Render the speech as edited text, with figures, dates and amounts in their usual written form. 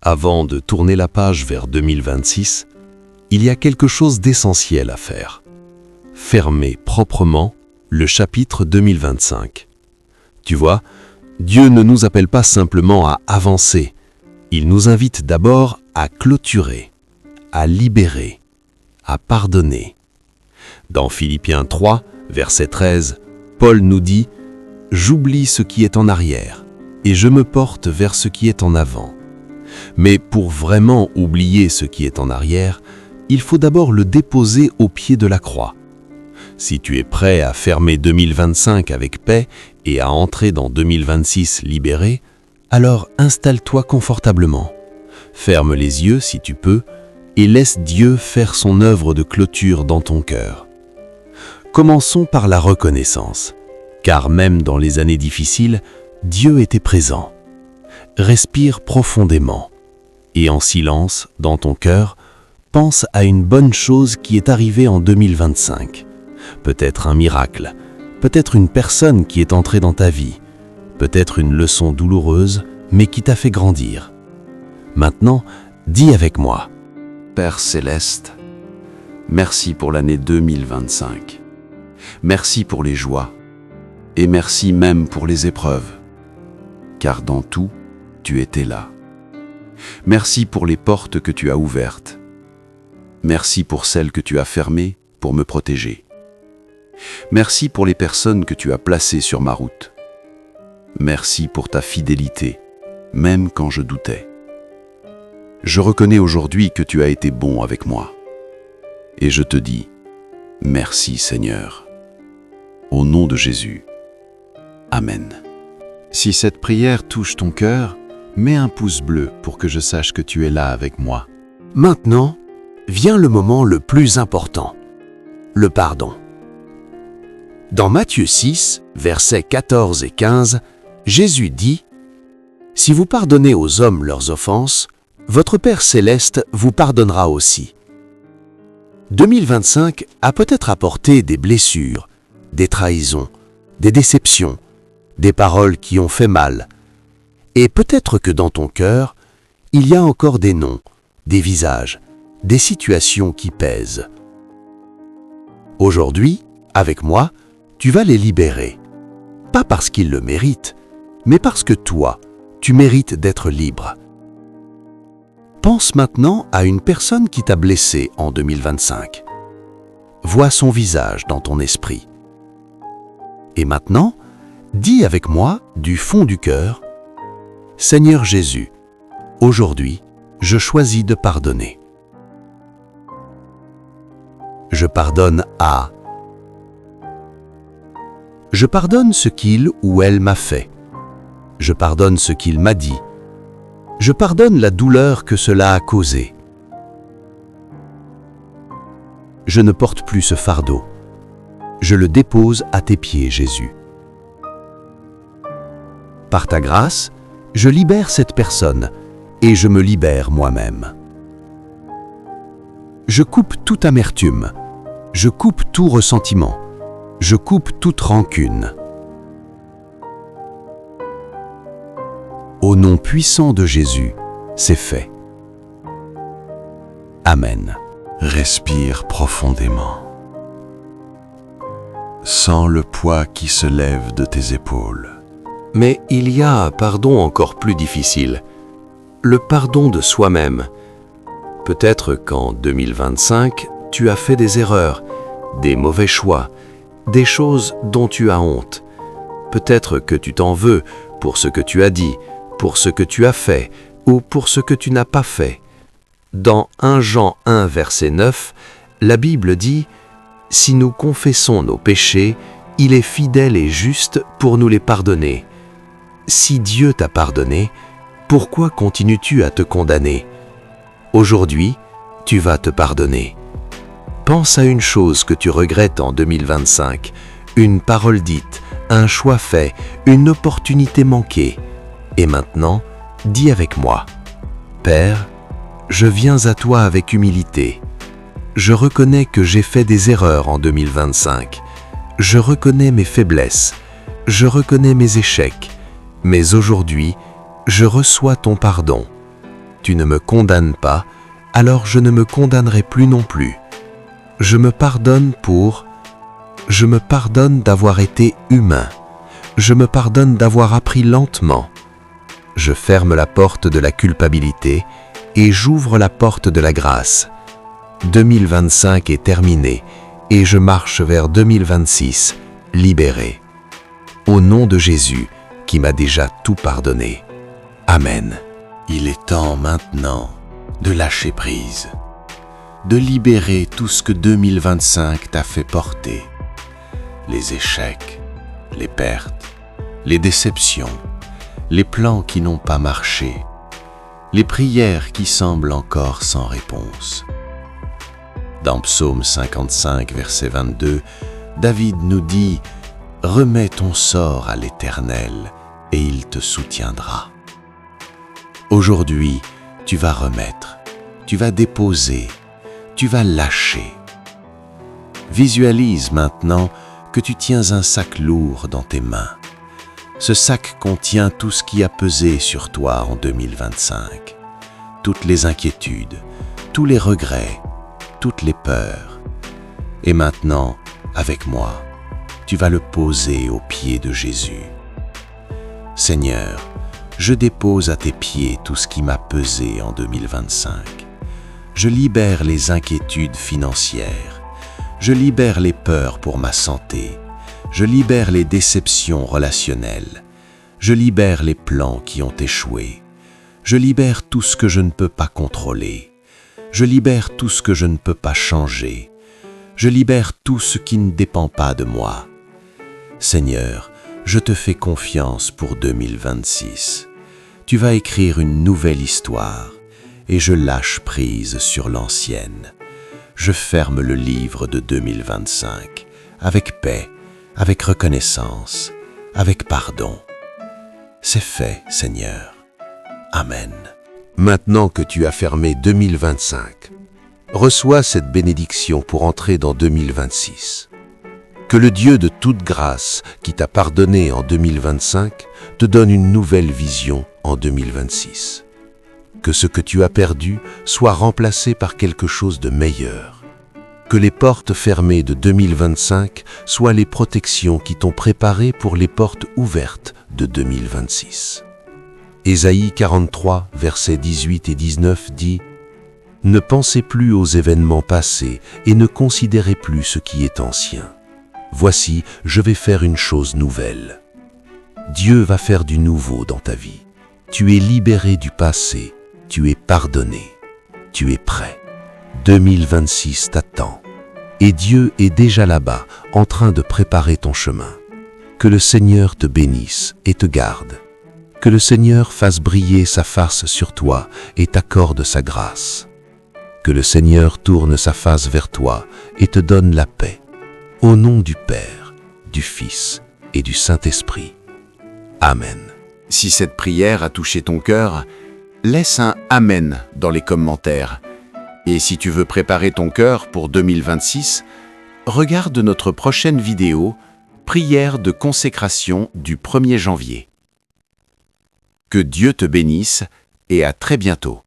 Avant de tourner la page vers 2026, il y a quelque chose d'essentiel à faire. Fermer proprement le chapitre 2025. Tu vois, Dieu ne nous appelle pas simplement à avancer, il nous invite d'abord à clôturer, à libérer, à pardonner. Dans Philippiens 3, verset 13, Paul nous dit « J'oublie ce qui est en arrière et je me porte vers ce qui est en avant. » Mais pour vraiment oublier ce qui est en arrière, il faut d'abord le déposer au pied de la croix. Si tu es prêt à fermer 2025 avec paix et à entrer dans 2026 libéré, alors installe-toi confortablement. Ferme les yeux si tu peux et laisse Dieu faire son œuvre de clôture dans ton cœur. Commençons par la reconnaissance, car même dans les années difficiles, Dieu était présent. Respire profondément et en silence, dans ton cœur, pense à une bonne chose qui est arrivée en 2025. Peut-être un miracle, peut-être une personne qui est entrée dans ta vie, peut-être une leçon douloureuse, mais qui t'a fait grandir. Maintenant, dis avec moi. Père Céleste, merci pour l'année 2025. Merci pour les joies et merci même pour les épreuves, car dans tout, tu étais là. Merci pour les portes que tu as ouvertes. Merci pour celles que tu as fermées pour me protéger. Merci pour les personnes que tu as placées sur ma route. Merci pour ta fidélité, même quand je doutais. Je reconnais aujourd'hui que tu as été bon avec moi. Et je te dis, merci Seigneur. Au nom de Jésus. Amen. Si cette prière touche ton cœur, mets un pouce bleu pour que je sache que tu es là avec moi. Maintenant, vient le moment le plus important, le pardon. Dans Matthieu 6, versets 14 et 15, Jésus dit « Si vous pardonnez aux hommes leurs offenses, votre Père Céleste vous pardonnera aussi. » 2025 a peut-être apporté des blessures, des trahisons, des déceptions, des paroles qui ont fait mal. Et peut-être que dans ton cœur, il y a encore des noms, des visages, des situations qui pèsent. Aujourd'hui, avec moi, tu vas les libérer. Pas parce qu'ils le méritent, mais parce que toi, tu mérites d'être libre. Pense maintenant à une personne qui t'a blessé en 2025. Vois son visage dans ton esprit. Et maintenant, dis avec moi, du fond du cœur, « Seigneur Jésus, aujourd'hui, je choisis de pardonner. Je pardonne à... Je pardonne ce qu'il ou elle m'a fait. Je pardonne ce qu'il m'a dit. Je pardonne la douleur que cela a causée. Je ne porte plus ce fardeau. Je le dépose à tes pieds, Jésus. Par ta grâce, je libère cette personne et je me libère moi-même. Je coupe toute amertume, je coupe tout ressentiment, je coupe toute rancune. Au nom puissant de Jésus, c'est fait. Amen. Respire profondément. Sens le poids qui se lève de tes épaules. Mais il y a un pardon encore plus difficile, le pardon de soi-même. Peut-être qu'en 2025, tu as fait des erreurs, des mauvais choix, des choses dont tu as honte. Peut-être que tu t'en veux pour ce que tu as dit, pour ce que tu as fait ou pour ce que tu n'as pas fait. Dans 1 Jean 1, verset 9, la Bible dit « Si nous confessons nos péchés, il est fidèle et juste pour nous les pardonner. » Si Dieu t'a pardonné, pourquoi continues-tu à te condamner? Aujourd'hui, tu vas te pardonner. Pense à une chose que tu regrettes en 2025, une parole dite, un choix fait, une opportunité manquée. Et maintenant, dis avec moi, « Père, je viens à toi avec humilité. Je reconnais que j'ai fait des erreurs en 2025. Je reconnais mes faiblesses. Je reconnais mes échecs. Mais aujourd'hui, je reçois ton pardon. Tu ne me condamnes pas, alors je ne me condamnerai plus non plus. Je me pardonne d'avoir été humain. Je me pardonne d'avoir appris lentement. Je ferme la porte de la culpabilité et j'ouvre la porte de la grâce. 2025 est terminé et je marche vers 2026, libéré. Au nom de Jésus, qui m'a déjà tout pardonné. Amen. Il est temps maintenant de lâcher prise, de libérer tout ce que 2025 t'a fait porter. Les échecs, les pertes, les déceptions, les plans qui n'ont pas marché, les prières qui semblent encore sans réponse. Dans Psaume 55, verset 22, David nous dit « Remets ton sort à l'Éternel et il te soutiendra ». Aujourd'hui, tu vas remettre, tu vas déposer, tu vas lâcher. Visualise maintenant que tu tiens un sac lourd dans tes mains. Ce sac contient tout ce qui a pesé sur toi en 2025. Toutes les inquiétudes, tous les regrets, toutes les peurs. Et maintenant, avec moi, tu vas le poser aux pieds de Jésus. Seigneur, je dépose à tes pieds tout ce qui m'a pesé en 2025. Je libère les inquiétudes financières. Je libère les peurs pour ma santé. Je libère les déceptions relationnelles. Je libère les plans qui ont échoué. Je libère tout ce que je ne peux pas contrôler. Je libère tout ce que je ne peux pas changer. Je libère tout ce qui ne dépend pas de moi. Seigneur, je te fais confiance pour 2026. Tu vas écrire une nouvelle histoire et je lâche prise sur l'ancienne. Je ferme le livre de 2025 avec paix, avec reconnaissance, avec pardon. C'est fait, Seigneur. Amen. Maintenant que tu as fermé 2025, reçois cette bénédiction pour entrer dans 2026. Que le Dieu de toute grâce qui t'a pardonné en 2025 te donne une nouvelle vision en 2026. Que ce que tu as perdu soit remplacé par quelque chose de meilleur. Que les portes fermées de 2025 soient les protections qui t'ont préparé pour les portes ouvertes de 2026. Ésaïe 43, versets 18 et 19 dit « Ne pensez plus aux événements passés et ne considérez plus ce qui est ancien. Voici, je vais faire une chose nouvelle. » Dieu va faire du nouveau dans ta vie. Tu es libéré du passé, tu es pardonné, tu es prêt. 2026 t'attend. Et Dieu est déjà là-bas, en train de préparer ton chemin. Que le Seigneur te bénisse et te garde. Que le Seigneur fasse briller sa face sur toi et t'accorde sa grâce. Que le Seigneur tourne sa face vers toi et te donne la paix. Au nom du Père, du Fils et du Saint-Esprit. Amen. Si cette prière a touché ton cœur, laisse un « Amen » dans les commentaires. Et si tu veux préparer ton cœur pour 2026, regarde notre prochaine vidéo « Prière de consécration du 1er janvier ». Que Dieu te bénisse et à très bientôt.